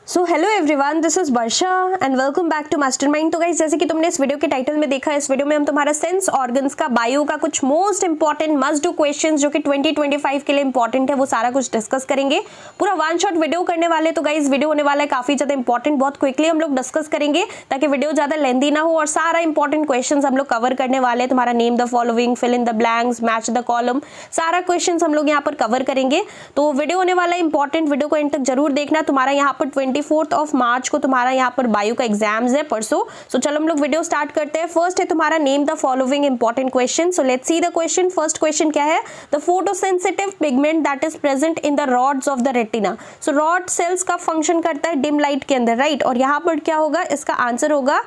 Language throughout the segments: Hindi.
So hello everyone, this is Varsha and welcome back to Mastermind. तो गाइस, जैसे कि तुमने इस वीडियो के टाइटल में देखा, इस वीडियो में हम तुम्हारा सेंस ऑर्गन्स का बायो का कुछ most important must do questions जो कि 2025 के लिए इंपॉर्टेंट है वो सारा कुछ डिस्कस करेंगे। पूरा वन शॉट वीडियो करने वाले। तो गाइस, वीडियो होने वाला है काफी ज्यादा इंपॉर्टेंट, बहुत क्विकली हम लोग डिस्कस करेंगे ताकि वीडियो ज्यादा लेंथी ना हो और सारा इंपॉर्टेंट क्वेश्चन हम लोग कवर करने वाले हैं। तुम्हारा name the following, fill in the blanks, match the column, सारा क्वेश्चन हम लोग यहाँ पर कवर करेंगे। तो वीडियो होने वाला है इंपॉर्टेंट, वीडियो को एंड तक जरूर देखना। तुम्हारा यहाँ पर 24 मार्च को तुम्हारा यहाँ पर बायो का एग्जाम्स है परसों। सो चलो हम लोग वीडियो स्टार्ट करते हैं। फर्स्ट है तुम्हारा name the following important question. So let's see the question. First question क्या है? The photosensitive pigment that is present in the rods of the retina. So rod sales का फंक्शन करता है डिम लाइट के अंदर, राइट? और यहाँ पर क्या होगा? इसका आंसर होगा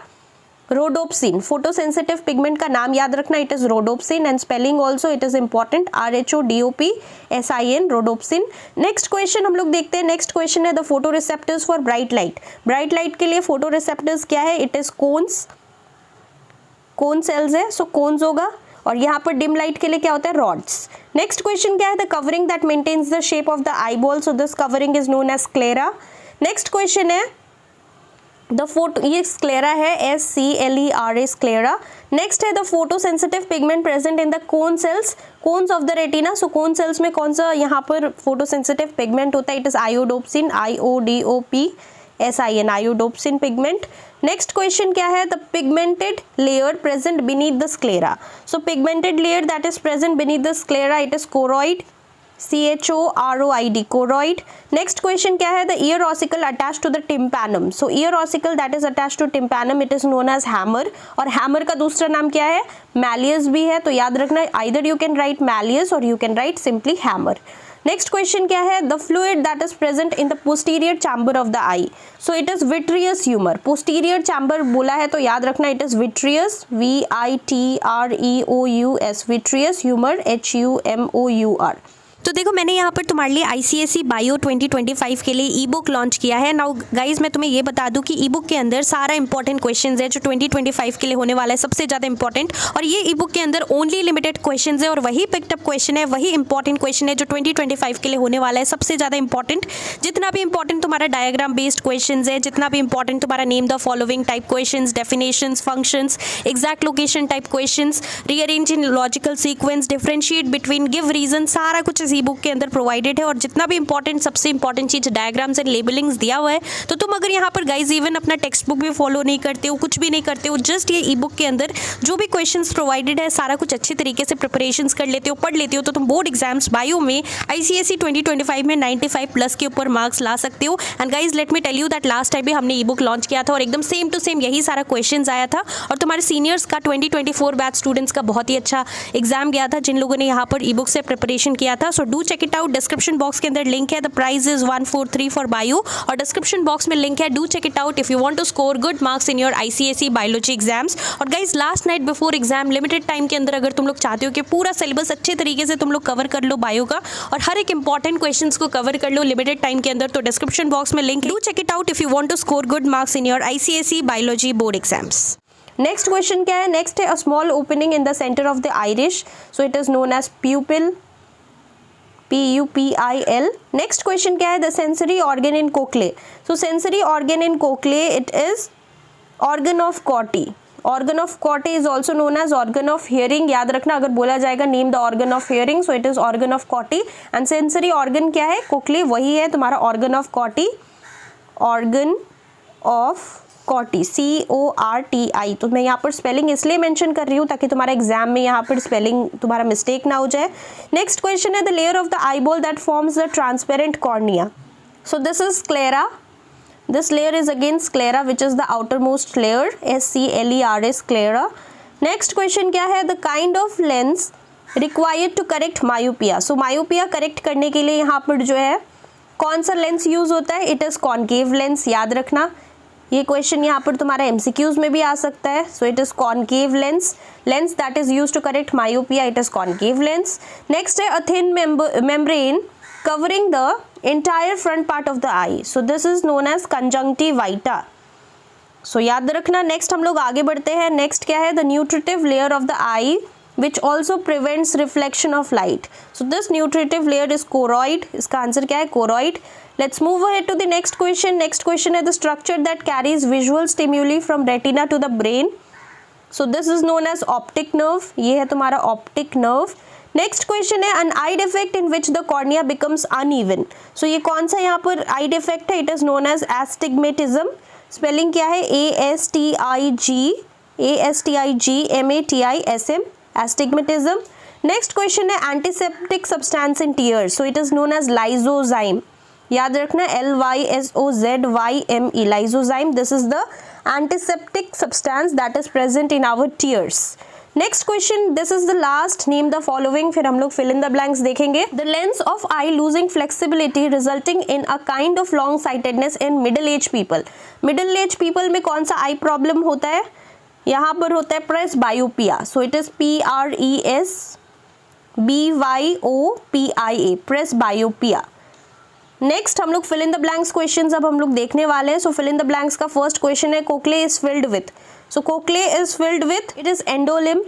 रोडोप्सिन। फोटोसेंसिटिव पिगमेंट का नाम याद रखना, it is rhodopsin and spelling also it is important, RHODOPSIN, rhodopsin. Next question हम लोग देखते हैं। नेक्स्ट क्वेश्चन है the photoreceptors for bright light. Bright light के लिए फोटो रिसेप्टर्स क्या है? It is cones, cone cells है, सो कोन्स होगा। और यहाँ पर डिम लाइट के लिए क्या होता है? रॉड्स। नेक्स्ट क्वेश्चन क्या है? The covering that maintains the shape of the eyeball, so this covering is known as sclera. Next question है द फोटो, ये स्क्लेरा है, SCLERA, स्क्लेरा। नेक्स्ट है the photosensitive pigment present in the cone cells, cones of the retina. So cone cells में कौन सा यहाँ पर फोटो सेंसिटिव पिगमेंट होता है? It is iodopsin, IODOPSIN, iodopsin pigment. Next question क्या है? The pigmented layer present beneath the sclera. So pigmented layer that is present beneath the sclera, it is choroid, CHOROID, choroid. Next question क्या है? The ear ossicle attach to the tympanum. So ear ossicle that is attach to tympanum, it is known as hammer. और हैमर का दूसरा नाम क्या है? मैलियस भी है। तो याद रखना, either you can write malleus और you can write simply hammer. Next question क्या है? The fluid that is present in the posterior chamber of the eye. So it is vitreous humour. Posterior chamber बोला है तो याद रखना, it is vitreous, VITREOUS, vitreous humour, HUMOUR। तो देखो, मैंने यहाँ पर तुम्हारे लिए ICSE बायो 2025 के लिए ई बुक लॉन्च किया है। नाउ गाइज, मैं तुम्हें ये बता दूं कि ई बुक के अंदर सारा इंपॉर्टेंट क्वेश्चंस है जो 2025 के लिए होने वाला है, सबसे ज़्यादा इंपॉर्टेंट। और ये ई बुक के अंदर ओनली लिमिटेड क्वेश्चंस है और वही पिक्ड अप क्वेश्चन है, वही इंपॉर्टेंट क्वेश्चन है जो 2025 के लिए होने वाला है, सबसे ज़्यादा इंपॉर्टेंट। जितना भी इंपॉर्टेंट तुम्हारा डायग्राम बेस्ड क्वेश्चन है, जितना भी इंपॉर्टेंट तुम्हारा name the following type question, definitions, functions, exact location type question, rearrange in logical sequence, differentiate between, give reason, सारा कुछ ई बुक के अंदर प्रोवाइडेड है। और जितना भी इंपॉर्टेंट, सबसे इंपॉर्टेंट चीज डायग्राम्स एंड लेबलिंग्स दिया हुआ है। तो तुम अगर यहाँ पर गाइज इवन अपना टेक्स्ट बुक भी फॉलो नहीं करते हो, कुछ भी नहीं करते हो, जस्ट ये ई बुक के अंदर जो भी क्वेश्चंस प्रोवाइडेड है सारा कुछ अच्छी तरीके से प्रिपरेशंस कर लेते हो, पढ़ लेते हो, तो तुम बोर्ड एग्जाम्स बायो में ICSE 2025 में 95+ के ऊपर मार्क्स ला सकते हो। And guys, let me tell you that last time भी हमने ई बुक लॉन्च किया था और एकदम सेम टू सेम यही सारा क्वेश्चन आया था। और तुम्हारे सीनियर्स का 2024 बैच स्टूडेंट्स का बहुत ही अच्छा एग्जाम गया था जिन लोगों ने यहाँ पर ई बुक से प्रिपरेशन किया था। So do check it out. Description box के अंदर लिंक है। The price is 143 for bio और डिस्क्रिप्शन बॉक्स में लिंक है। Do check it out if you want to score good marks in your ICSE biology exams. और guys, last night before exam limited time के अंदर अगर तुम लोग चाहते हो कि पूरा सिलेबस अच्छे तरीके से तुम लोग कवर कर लो बायो का और हर एक इंपॉर्टेंट क्वेश्चंस को कवर कर लो लिमिटेड टाइम के अंदर, तो डिस्क्रिप्शन बॉक्स में लिंक है। Do check it out if you want to score good marks in your ICSE biology board exams. Next question क्या है? नेक्स्ट है a small opening in the centre of the iris, so it is known as pupil, PUPIL। Next question क्या है? The sensory organ in cochlea. So sensory organ in cochlea, it is organ of Corti. Organ of कॉटी is also known as organ of hearing. याद रखना, अगर बोला जाएगा name the organ of hearing, so it is organ of Corti. And sensory organ क्या है? कोक्ले, वही है तुम्हारा organ of Corti, organ of Corti, CORTI। तो मैं यहाँ पर स्पेलिंग इसलिए मेंशन कर रही हूँ ताकि तुम्हारा एग्जाम में यहाँ पर स्पेलिंग तुम्हारा मिस्टेक ना हो जाए। नेक्स्ट क्वेश्चन है the layer of the eyeball that forms the transparent cornea. So this is sclera. This layer is again sclera, which is the outermost layer, SCLERA, sclera. Next question क्या है? The kind of lens required to correct myopia. So myopia correct करने के लिए यहाँ पर जो है कौन सा लेंस यूज होता है? It is concave lens, याद रखना। ये क्वेश्चन यहाँ पर तुम्हारा MCQs में भी आ सकता है। So it is concave lens, lens that is used to correct myopia, it is concave lens. Next है a thin membrane covering the entire front part of the eye. So this is known as conjunctiva. So याद रखना। नेक्स्ट हम लोग आगे बढ़ते हैं। नेक्स्ट क्या है? The nutritive layer of the eye which also prevents reflection of light. So this nutritive layer is choroid. इसका आंसर क्या है? Choroid. Let's move ahead to the next question. Next question is the structure that carries visual stimuli from retina to the brain. So this is known as optic nerve. ये है तुम्हारा optic nerve. Next question है an eye defect in which the cornea becomes uneven. So ये कौन सा यहाँ पर eye defect है? It is known as astigmatism. Spelling क्या है? astigmatism. Astigmatism. Next question है antiseptic substance in tears. So it is known as lysozyme. याद रखना LYSOZYME lysozyme. This is the antiseptic substance that is present in our tears. Next question, this is the last, name the following. फिर हम लोग fill in the blanks देखेंगे. The lens of eye losing flexibility resulting in a kind of long sightedness in middle age people. Middle age people में कौन सा eye problem होता है? यहाँ पर होता है presbyopia. So it is PRESBYOPIA presbyopia. Next हम लोग fill in the blanks questions अब हम लोग देखने वाले हैं. So fill in the blanks का फर्स्ट क्वेश्चन है cochlea is filled with. So cochlea is filled with, it is endolymph,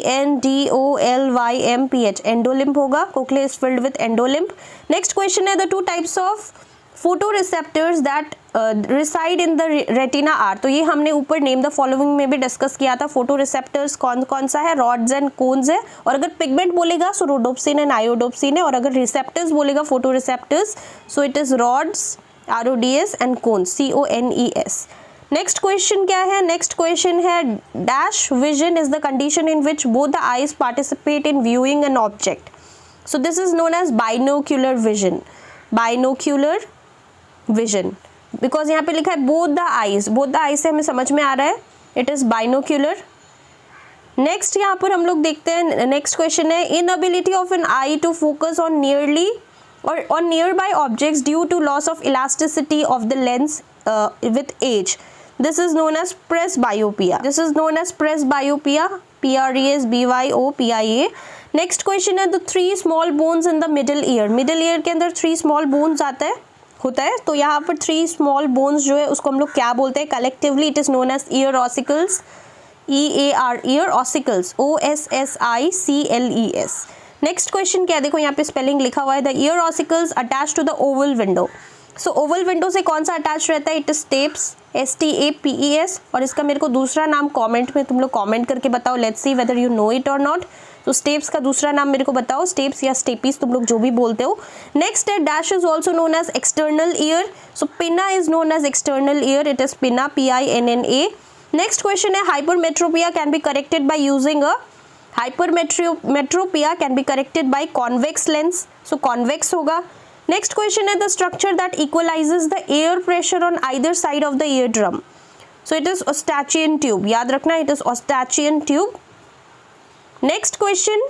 ENDOLYMPH, endolymph होगा. Cochlea is filled with endolymph. Next question है the two types of photoreceptors that reside in the retina are. तो ये हमने ऊपर नेम द फॉलोइंग में भी डिस्कस किया था. फोटोरिसेप्टर्स कौन कौन सा है? रॉड्स एंड कोन्स है. और अगर पिगमेंट बोलेगा सो रोडोप्सिन एंड आयोडोप्सिन है. और अगर रिसेप्टर्स बोलेगा photoreceptors so it is rods, RODS and cones, CONES. Next question क्या है? नेक्स्ट क्वेश्चन है dash vision is the condition in which both the eyes participate in viewing an object. So this is known as binocular vision. Binocular vision because यहाँ पे लिखा है both the eyes. Both the eyes से हमें समझ में आ रहा है इट इज बाइनोक्यूलर. नेक्स्ट यहाँ पर हम लोग देखते हैं. नेक्स्ट क्वेश्चन है inability of an eye to focus on nearly और on nearby objects due to loss of elasticity of the lens with age. This is known as presbyopia. This is known as presbyopia. PRESBYOPIA. Next question है the three small bones in the middle ear. Middle ear के अंदर three small bones आता है होता है. तो यहाँ पर three small bones जो है उसको हम लोग क्या बोलते हैं? Collectively it is known as ear ossicles. EAR ear ossicles. OSSICLES. Next question क्या है? देखो यहाँ पे spelling लिखा हुआ है the ear ossicles attached to the oval window. So Oval window से कौन सा अटैच रहता है? It is steps, STAPES. और इसका मेरे को दूसरा नाम कमेंट में तुम लोग कमेंट करके बताओ. Let's see whether you know it और नॉट. तो स्टेप्स का दूसरा नाम मेरे को बताओ. स्टेप्स या स्टेपीज तुम लोग जो भी बोलते हो. नेक्स्ट है dash is also known as external ear. So pinna is known as external ear. It is pinna, PINNA. Next question है hypermetropia can be corrected by using a hypermetropia can be corrected by convex lens. So convex होगा. Next question is the structure that equalizes the air pressure on either side of the eardrum. So it is Eustachian tube. याद रखना it is Eustachian tube. Next question,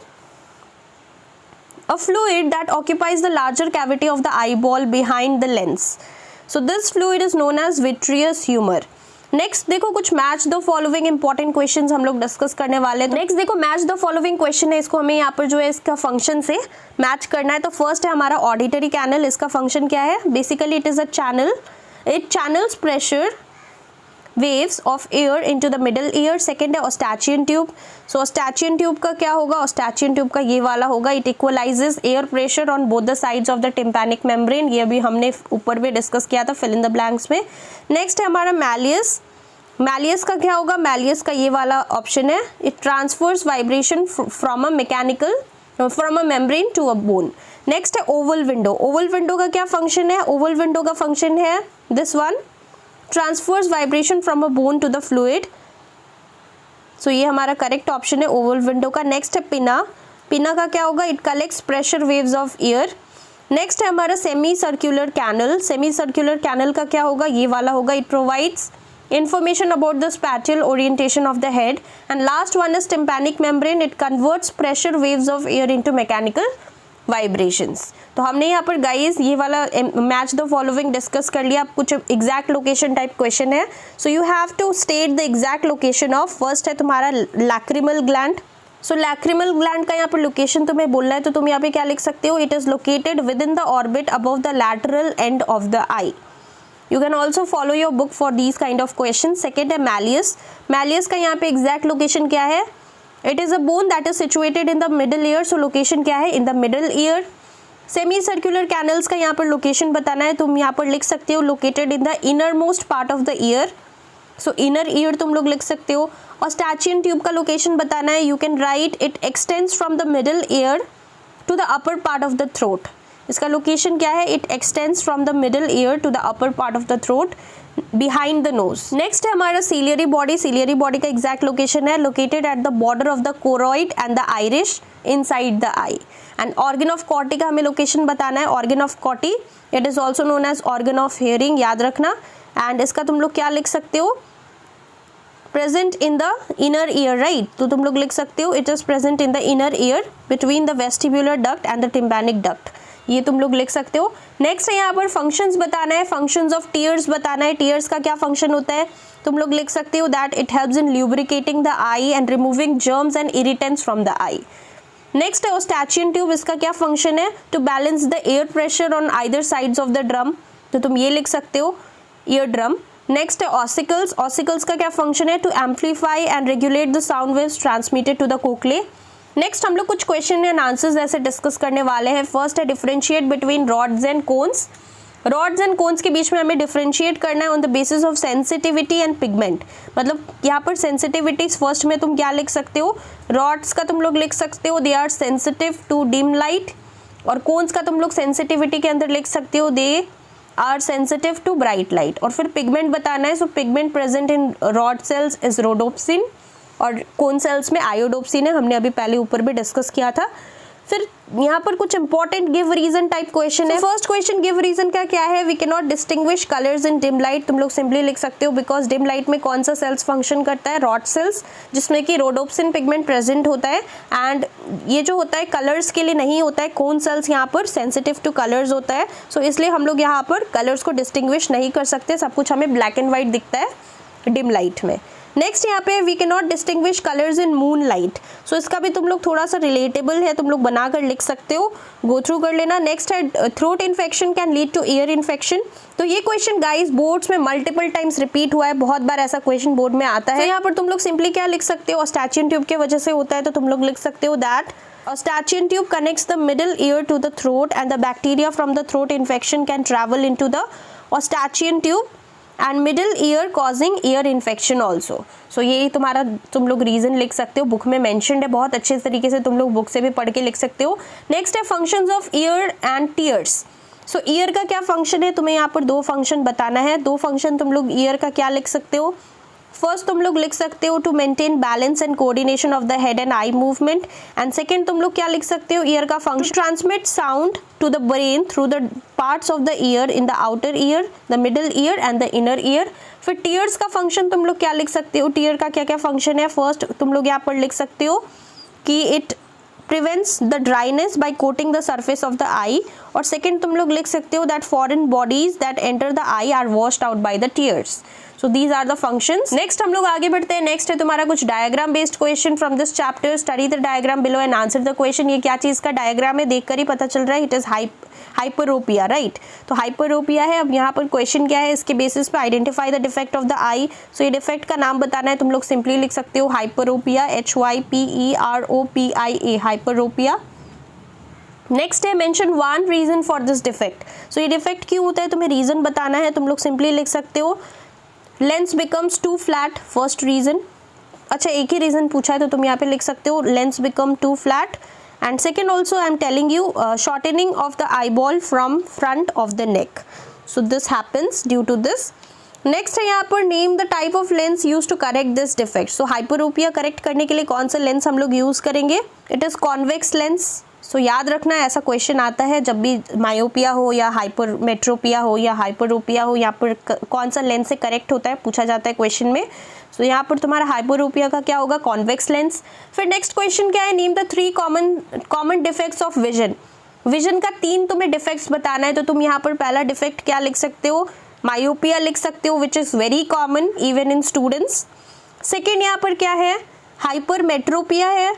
a fluid that occupies the larger cavity of the eyeball behind the lens. So this fluid is known as vitreous humor. Next देखो कुछ match the following important questions हम लोग डिस्कस करने वाले हैं. नेक्स्ट देखो मैच द फॉलोइंग क्वेश्चन है. इसको हमें यहाँ पर जो है इसका फंक्शन से मैच करना है. तो फर्स्ट है हमारा ऑडिटरी कैनल. इसका फंक्शन क्या है? Basically it is a channel. It channels pressure waves of air into the middle ear. Second है Eustachian tube. सो Eustachian tube का क्या होगा? Eustachian tube का ये वाला होगा. It equalises air pressure on both the sides of the tympanic membrane. ये अभी हमने ऊपर भी डिस्कस किया था फिल इन द ब्लैंक्स में. नेक्स्ट है हमारा मैलियस. मैलियस का क्या होगा? मैलियस का ये वाला ऑप्शन है. It transfers vibration from a mechanical from a membrane to a bone. Next है ओवल विंडो. ओवल विंडो का क्या फंक्शन है? ओवल विंडो का फंक्शन है this one, transfers vibration from a bone to the fluid. So ये हमारा करेक्ट ऑप्शन है ओवल विंडो का. नेक्स्ट है पिना. पिना का क्या होगा? It collects pressure waves of air. Next है हमारा semicircular canal. Semi circular canal का क्या होगा? ये वाला होगा. It provides information about the spatial orientation of the head. And last one is tympanic membrane. It converts pressure waves of air into mechanical vibrations. तो हमने यहाँ पर गाइज ये वाला मैच द फॉलोइंग डिस्कस कर लिया. अब कुछ एग्जैक्ट लोकेशन टाइप क्वेश्चन है. So you have to state the exact location of. First है तुम्हारा lacrimal gland. So lacrimal gland का यहाँ पर लोकेशन तुम्हें बोलना है तो तुम यहाँ पे क्या लिख सकते हो? It is located with in the orbit above the lateral end of the I. You can also follow your book for these kind of questions. Second है malleus. Malleus का यहाँ पे exact location क्या है? It is a bone that is situated in the middle ear. So location क्या है? In the middle ear. Semi circular canals का यहाँ पर लोकेशन बताना है, तुम यहाँ पर लिख सकते हो located in the inner most part of the year, so inner ear तुम लोग लिख सकते हो। ऑस्टैचियन ट्यूब का लोकेशन बताना है, you can write it extends from the middle ear to the upper part of the throat. इसका लोकेशन क्या है, it extends from the middle ear to the upper part of the throat behind the nose. Next है हमारा सीलियरी बॉडी। सीलियरी बॉडी का एग्जैक्ट लोकेशन है located at the border of the choroid and the iris inside the eye. And organ of Corti का हमें लोकेशन बताना है, organ of Corti it is also known as organ of hearing, याद रखना। एंड इसका तुम लोग क्या लिख सकते हो, present in the inner year, right, तो तुम लोग लिख सकते हो it is present in the inner year between the vestibular duct and the tympanic duct, ये तुम लोग लिख सकते हो। नेक्स्ट है यहाँ पर फंक्शंस बताना है, फंक्शंस ऑफ टीयर्स बताना है, टीयर्स का क्या फंक्शन होता है, तुम लोग लिख सकते हो that it helps in lubricating the eye and removing germs and irritants from the eye. Next है ऑस्टैचियन ट्यूब, इसका क्या फंक्शन है, to balance the air pressure on either sides of the drum, तो तुम ये लिख सकते हो ईयर ड्रम। नेक्स्ट है ऑसिकल्स, ऑसिकल्स का क्या फंक्शन है, to amplify and regulate the sound waves transmitted to the cochlea. Next हम लोग कुछ क्वेश्चन एंड आंसर्स ऐसे डिस्कस करने वाले हैं। फर्स्ट है differentiate between rods and cones. Rods and cones के बीच में हमें डिफरेंशिएट करना है on the basis of sensitivity and pigment, मतलब यहाँ पर सेंसिटिविटी फर्स्ट में तुम क्या लिख सकते हो, रॉड्स का तुम लोग लिख सकते हो they are sensitive to dim light, और कोन्स का तुम लोग सेंसिटिविटी के अंदर लिख सकते हो they are sensitive to bright light. और फिर पिगमेंट बताना है, so pigment present in rod cells is rhodopsin और कोन सेल्स में आयोडोप्सिन है, हमने अभी पहले ऊपर भी डिस्कस किया था। फिर यहाँ पर कुछ important give reason type question है। फर्स्ट क्वेश्चन गिव रीजन का क्या है, we can not distinguish colours in dim light, तुम लोग सिंपली लिख सकते हो बिकॉज डिम लाइट में कौन सा सेल्स फंक्शन करता है, रॉड सेल्स, जिसमें कि रोडोप्सिन पिगमेंट प्रेजेंट होता है। एंड ये जो होता है कलर्स के लिए नहीं होता है, कोन सेल्स यहाँ पर सेंसिटिव टू कलर्स होता है, सो इसलिए हम लोग यहाँ पर कलर्स को डिस्टिंग्विश नहीं कर सकते, सब कुछ हमें ब्लैक एंड वाइट दिखता है डिम लाइट में। नेक्स्ट यहाँ पे we can not distinguish colours in moonlight, so इसका भी तुम लोग थोड़ा सा रिलेटेबल है, तुम लोग बनाकर लिख सकते हो, गो थ्रू कर लेना। नेक्स्ट है throat infection can lead two ear infection, तो ये क्वेश्चन गाइस बोर्ड्स में मल्टीपल टाइम्स रिपीट हुआ है, बहुत बार ऐसा क्वेश्चन बोर्ड में आता है। तो यहाँ पर तुम लोग सिंपली क्या लिख सकते हो, ऑस्टैचियन ट्यूब की वजह से होता है, तो तुम लोग लिख सकते हो that Eustachian tube connects the middle ear to the throat and the bacteria from the throat infection can travel into the Eustachian tube and middle ear causing ear infection also. So ये तुम्हारा तुम लोग रीजन लिख सकते हो, बुक में मेंशन्ड है, बहुत अच्छे तरीके से तुम लोग बुक से भी पढ़ के लिख सकते हो। नेक्स्ट है functions of year and tears, so year का क्या फंक्शन है, तुम्हें यहाँ पर दो फंक्शन बताना है, दो फंक्शन तुम लोग ईयर का क्या लिख सकते हो। फर्स्ट तुम लोग लिख सकते हो to maintain balance and coordination of the head and eye movement, and second तुम लोग क्या लिख सकते हो, ईयर का function transmit sound to the brain through the parts of the ear in the outer ear, the middle ear and the inner ear. फिर टीयर्स का फंक्शन तुम लोग क्या लिख सकते हो, टीयर का क्या क्या फंक्शन है, फर्स्ट तुम लोग यहाँ पर लिख सकते हो कि it prevents the dryness by coating the surface of the eye, और सेकेंड तुम लोग लिख सकते हो that foreign bodies that enter the eye are washed out by the tears. So these are the functions. Next हम लोग आगे बढ़ते हैं, नेक्स्ट है तुम्हारा कुछ diagram based question from this chapter, study the diagram below and answer the question. ये क्या चीज़ का डायग्राम है, देखकर ही पता चल रहा है, इट इज हाइपरोपिया, राइट, तो हाइपरोपिया है। अब यहाँ पर क्वेश्चन क्या है, इसके बेसिस पे identify the defect of the eye, so ये डिफेक्ट का नाम बताना है, तुम लोग सिंपली लिख सकते हो हाइपरोपिया, HYPEROPIA, हाइपरोपिया। नेक्स्ट है mention one reason for this defect, so ये डिफेक्ट क्यों होता है तुम्हें रीजन बताना है, तुम लोग सिंपली लिख सकते हो lens becomes too flat, first reason, अच्छा एक ही रीजन पूछा है तो तुम यहाँ पे लिख सकते हो lens become too flat, and second also I am telling you shortening of the eyeball from front of the neck, so this happens due to this. नेक्स्ट है यहाँ पर name the type of lens use to correct this defect, so hyperopia correct करने के लिए कौन सा लेंस हम लोग यूज करेंगे, इट इज कॉन्वेक्स लेंस। सो याद रखना ऐसा क्वेश्चन आता है जब भी मायोपिया हो या हाइपरमेट्रोपिया हो या हाइपरोपिया हो, यहाँ पर कौन सा लेंस से करेक्ट होता है पूछा जाता है क्वेश्चन में। सो यहाँ पर तुम्हारा हाइपरोपिया का क्या होगा, कॉन्वेक्स लेंस। फिर नेक्स्ट क्वेश्चन क्या है, name the three common defects of vision, vision का तीन तुम्हें डिफेक्ट्स बताना है, तो तुम यहाँ पर पहला डिफेक्ट क्या लिख सकते हो, मायोपिया लिख सकते हो which is very common even in students. Second यहाँ पर क्या है, हाइपरमेट्रोपिया है,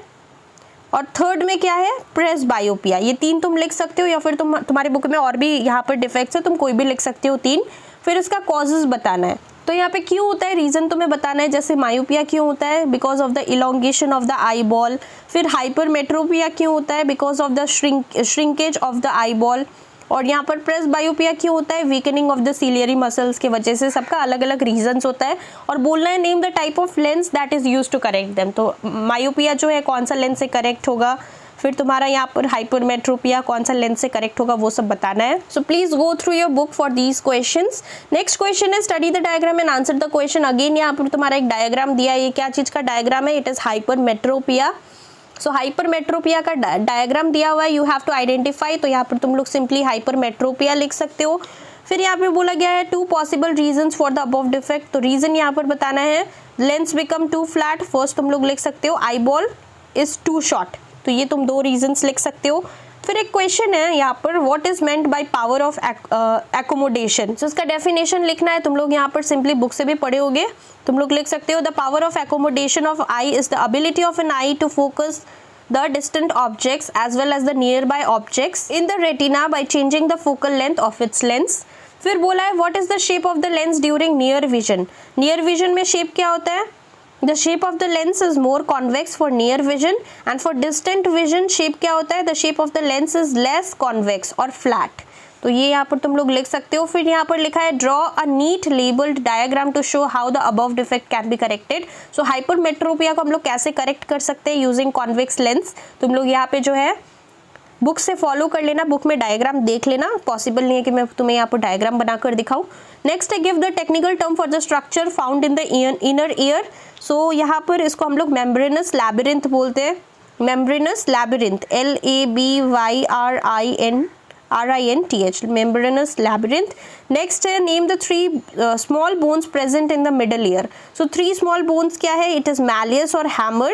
और थर्ड में क्या है, प्रेसबायोपिया। ये तीन तुम लिख सकते हो, या फिर तुम्हारे बुक में और भी यहाँ पर डिफेक्ट्स है, तुम कोई भी लिख सकते हो तीन। फिर इसका कॉजेज बताना है, तो यहाँ पे क्यों होता है रीज़न तुम्हें बताना है। जैसे मायोपिया क्यों होता है, because of the elongation of the eye ball. फिर हाइपरमेट्रोपिया क्यों होता है, because of the shrinkage of the eye ball. और यहाँ पर प्रेसबायोपिया क्यों होता है, weakening of the ciliary muscles की वजह से। सबका अलग अलग रीजंस होता है। और बोलना है name the type of lens that is use to correct them. तो मायोपिया जो है कौन सा लेंस से करेक्ट होगा, फिर तुम्हारा यहाँ पर हाइपरमेट्रोपिया कौन सा लेंस से करेक्ट होगा, वो सब बताना है। So please go through your book for these questions. Next question है study the diagram and answer the question. Again यहाँ पर तुम्हारा एक डायग्राम दिया है। ये क्या चीज का डायग्राम है, it is hypermetropia. So hypermetropia का डायग्राम दिया हुआ है, यू हैव टू आइडेंटिफाई। तो यहाँ पर तुम लोग सिंपली हाइपरमेट्रोपिया लिख सकते हो। फिर यहाँ पे बोला गया है 2 possible reasons for the above defect. तो रीजन यहाँ पर बताना है, lens become too flat. First तुम लोग लिख सकते हो eyeball is too short. तो ये तुम 2 रीजंस लिख सकते हो। फिर एक क्वेश्चन है यहाँ पर, what is meant by power of accommodation. तो इसका डेफिनेशन लिखना है। तुम लोग यहाँ पर सिंपली बुक से भी पढ़े होगे, तुम लोग लिख सकते हो the power of accommodation of eye is the ability of an eye to focus the distant objects as well as the nearby objects in the retina by changing the focal length of its lens। फिर बोला है what is the shape of the lens during near vision। near vision में shape क्या होता है, the shape of the lens is more convex for near vision and for distant vision shape क्या होता है, the shape of the lens is less convex or flat। तो ये यहाँ पर तुम लोग लिख सकते हो। फिर यहाँ पर लिखा है draw a neat labelled diagram to show how the above defect can be corrected. So hypermetropia को हम लोग कैसे करेक्ट कर सकते हैं यूजिंग कॉन्वेक्स लेंस। तुम लोग यहाँ पे जो है बुक से फॉलो कर लेना, बुक में डायग्राम देख लेना। पॉसिबल नहीं है कि मैं तुम्हें यहाँ पर डायग्राम बनाकर दिखाऊं। नेक्स्ट है give the technical term for the structure found in the inner ear. So यहाँ पर इसको हम लोग मेम्ब्रेनस लैबिरिंथ बोलते हैं। Membranous labyrinth LABYRINTH, membranous labyrinth। Next है name the 3 small bones present in the middle ear। So 3 small bones क्या है, it is malleus और hammer।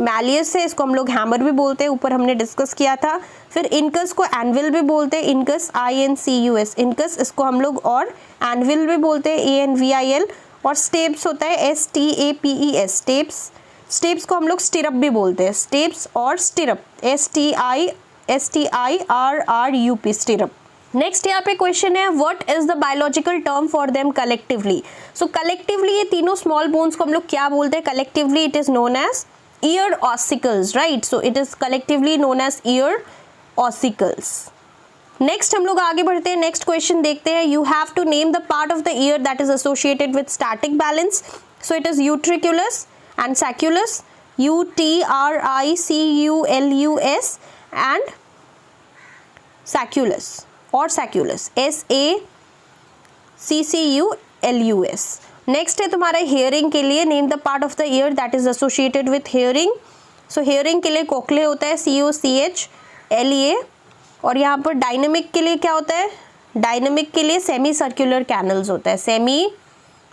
malleus है, इसको हम लोग hammer भी बोलते हैं, ऊपर हमने डिस्कस किया था। फिर incus को anvil भी बोलते हैं, incus INCUS, incus इसको हम लोग और anvil भी बोलते हैं ANVIL। और stapes होता है STAPES, stapes को हम लोग stirrup भी बोलते हैं, stapes और stirrup STIRRUP, stirrup। नेक्स्ट यहाँ पे क्वेश्चन है what is the biological term for them collectively. So collectively ये तीनों स्मॉल बोन्स को हम लोग क्या बोलते हैं, collectively it is known as ear ossicles, right. So it is collectively known as ear ossicles. Next हम लोग आगे बढ़ते हैं, नेक्स्ट क्वेश्चन देखते हैं। You have to name the part of the ear that is associated with static balance. So it is utriculus and sacculus, UTRICULUS and sacculus or sacculus, SACCULUS। Next है तुम्हारा हेयरिंग के लिए, name the part of the ear that is associated with hearing. So hearing के लिए कोक्ले होता है, COCHLEA। और यहाँ पर डायनेमिक के लिए क्या होता है, डायनेमिक के लिए सेमी सर्कुलर कैनल्स होता है, semi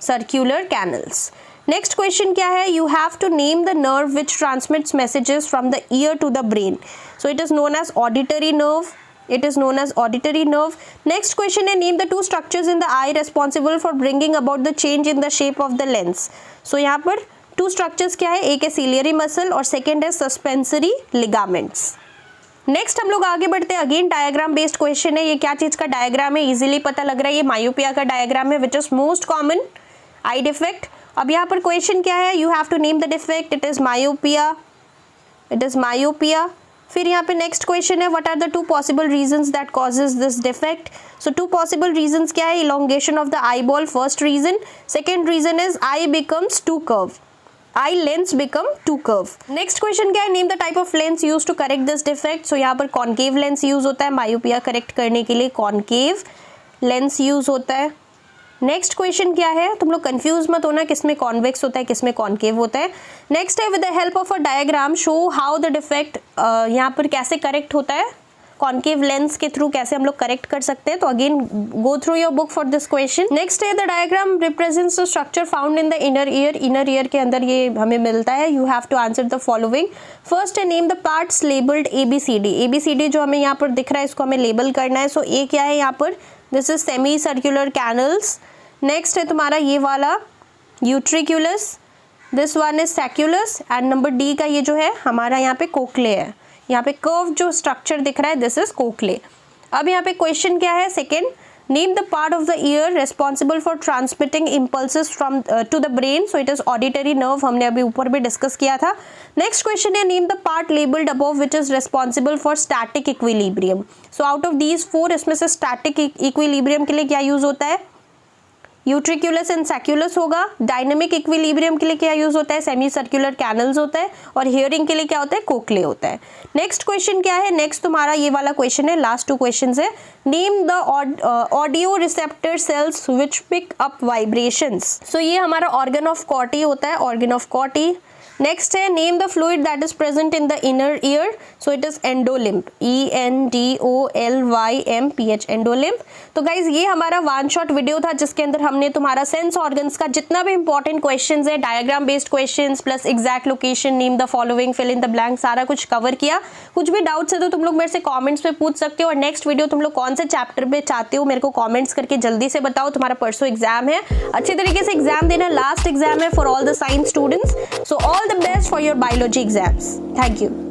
circular canals. Next question क्या है, you have to name the nerve which transmits messages from the ear to the brain. So it is known as auditory nerve, it is known as auditory nerve। next question है name the 2 structures in the eye responsible for bringing about the change in the shape of the lens। so यहाँ पर 2 structures क्या है, एक है ciliary muscle और second है suspensory ligaments। नेक्स्ट हम लोग आगे बढ़ते हैं, अगेन डायग्राम बेस्ड क्वेश्चन है। ये क्या चीज का डायग्राम है, इजीली पता लग रहा है, ये मायोपिया का डायग्राम है which is most common eye defect. अब यहाँ पर क्वेश्चन क्या है, you have to name the defect, it is myopia, it is myopia. फिर यहाँ पे नेक्स्ट क्वेश्चन है what are the 2 possible reasons that causes this defect. So 2 possible reasons क्या है, elongation of the eyeball first reason, second reason is eye becomes too curve, eye lens become too curve. Next question क्या है, name the type of lens use to correct this defect. So यहाँ पर कॉन्केव लेंस यूज होता है, मायोपिया करेक्ट करने के लिए कॉन्केव लेंस यूज होता है। नेक्स्ट क्वेश्चन क्या है, तुम लोग कंफ्यूज मत होना किसमें कॉन्वेक्स होता है किसमें कॉन्केव होता है। नेक्स्ट है with the help of a diagram show how the defect, यहाँ पर कैसे करेक्ट होता है, कॉन्केव लेंस के थ्रू कैसे हम लोग करेक्ट कर सकते हैं। तो again go through your book for this question. Next है the diagram represents the structure found in the inner ear, inner ear के अंदर ये हमें मिलता है। You have to answer the following. First है name the parts labelled ABCD, ABCD जो हमें यहाँ पर दिख रहा है इसको हमें लेबल करना है। सो ए क्या है यहाँ पर, this is semicircular canals. Next है तुम्हारा ये वाला utriculus, this one is sacculus and number D का ये जो है हमारा यहाँ पे कोक्ले है, यहाँ पे कर्व जो स्ट्रक्चर दिख रहा है दिस इज कोक्ले। अब यहाँ पे क्वेश्चन क्या है second, Name the part of the ear responsible for transmitting impulses from to the brain. So it is auditory nerve. हमने अभी ऊपर भी डिस्कस किया था. Next question है name the part labeled above which is responsible for static equilibrium. So out of these four इसमें से static equilibrium के लिए क्या यूज होता है? यूट्रिक्यूलस एंड सैक्यूलस होगा. डायनेमिक इक्विलिब्रियम के लिए क्या यूज होता है? सेमी सर्कुलर कैनल्स होता है. और हियरिंग के लिए क्या होता है? कोक्ले होता है. नेक्स्ट क्वेश्चन क्या है? नेक्स्ट तुम्हारा ये वाला क्वेश्चन है. लास्ट 2 क्वेश्चंस है. Name the audio receptor cells which pick up vibrations. So ये हमारा ऑर्गन ऑफ कॉटी होता है. Organ of Corti. नेक्स्ट है name the fluid that is present in the inner ear. So it is endolymph. ENDOLYMPH endolymph. तो गाइज ये हमारा 1 शॉट वीडियो था जिसके अंदर हमने तुम्हारा सेंस ऑर्गन्स का जितना भी इंपॉर्टेंट क्वेश्चंस है, diagram based questions plus exact location, name the following, fill in the blank, सारा कुछ कवर किया. कुछ भी डाउट्स है तो तुम लोग मेरे से कमेंट्स पे पूछ सकते हो. और नेक्स्ट वीडियो तुम लोग कौन से चैप्टर पे चाहते हो मेरे को कमेंट्स करके जल्दी से बताओ. तुम्हारा परसों एग्जाम है. अच्छे तरीके से एग्जाम देना. लास्ट एग्जाम है for all the science students. So all the best for your biology exams. Thank you.